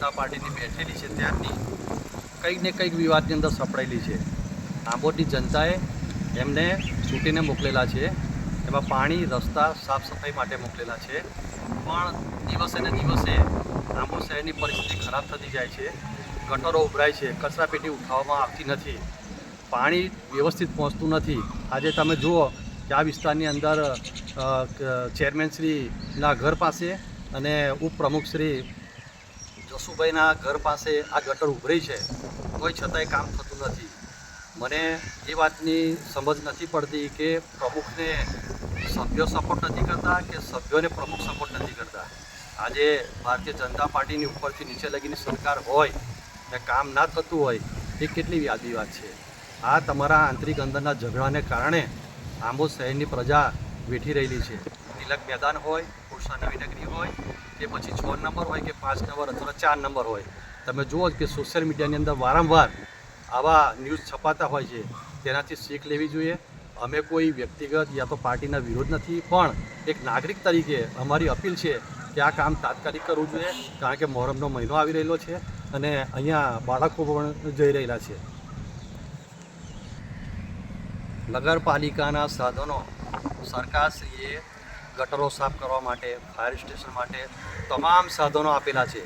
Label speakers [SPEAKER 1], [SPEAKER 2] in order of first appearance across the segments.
[SPEAKER 1] જનતા પાર્ટીની બેઠેલી છે ત્યારથી કંઈક ને કંઈક વિવાદની અંદર સપડાયેલી છે. આંબોદની જનતાએ એમને ચૂંટીને મોકલેલા છે, એમાં પાણી, રસ્તા, સાફ સફાઈ માટે મોકલેલા છે. પણ દિવસે ને દિવસે આંબોદ શહેરની પરિસ્થિતિ ખરાબ થતી જાય છે. ગટરો ઉભરાય છે, કચરાપેટી ઉઠાવવામાં આવતી નથી, પાણી વ્યવસ્થિત પહોંચતું નથી. આજે તમે જુઓ કે આ વિસ્તારની અંદર ચેરમેનશ્રીના ઘર પાસે અને ઉપપ્રમુખશ્રી જસુભાઈના ઘર પાસે આ ગટર ઉભરાઈ છે, કોઈ છતાંય કામ થતું નથી. મને એ વાતની સમજ નથી પડતી કે પ્રમુખને સભ્યો સપોર્ટ નથી કરતા કે સભ્યોને પ્રમુખ સપોર્ટ નથી કરતા. આજે ભારતીય જનતા પાર્ટીની ઉપરથી નીચે લગીની સરકાર હોય ને કામ ના થતું હોય એ કેટલી વ્યાજબી વાત છે. આ તમારા આંતરિક અંદરના ઝઘડાને કારણે આંબોદ શહેરની પ્રજા વેઠી રહેલી છે. તિલક મેદાન હોય, પુરુષા નવીનગરી હોય કે પછી 6 નંબર હોય કે 5 નંબર અથવા 4 નંબર હોય, તમે જુઓ કે સોશિયલ મીડિયાની અંદર વારંવાર આવા ન્યૂઝ છપાતા હોય છે. તેનાથી શીખ લેવી જોઈએ. અમે કોઈ વ્યક્તિગત યા તો પાર્ટીના વિરોધ નથી, પણ એક નાગરિક તરીકે અમારી અપીલ છે કે આ કામ તાત્કાલિક કરવું જોઈએ, કારણ કે મોહરમનો મહિનો આવી રહેલો છે અને અહીંયા બાળકો પણ જઈ રહેલા છે. નગરપાલિકાના સાધનો સરકારશ્રીએ ગટરો સાફ કરવા માટે, ફાયર સ્ટેશન માટે તમામ સાધનો આપેલા છે,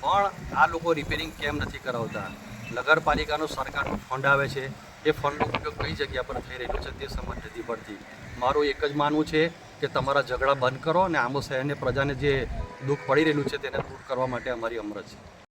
[SPEAKER 1] પણ આ લોકો રિપેરિંગ કેમ નથી કરાવતા? નગરપાલિકાનો સરકારનો ફંડ આવે છે, એ ફંડનો ઉપયોગ કઈ જગ્યા પર થઈ રહ્યો છે તે સમજ નથી પડતી. મારું એક જ માનવું છે કે તમારા ઝઘડા બંધ કરો અને આંબોદ શહેરની પ્રજાને જે દુઃખ પડી રહેલું છે તેને દૂર કરવા માટે અમારી અમરજ છે.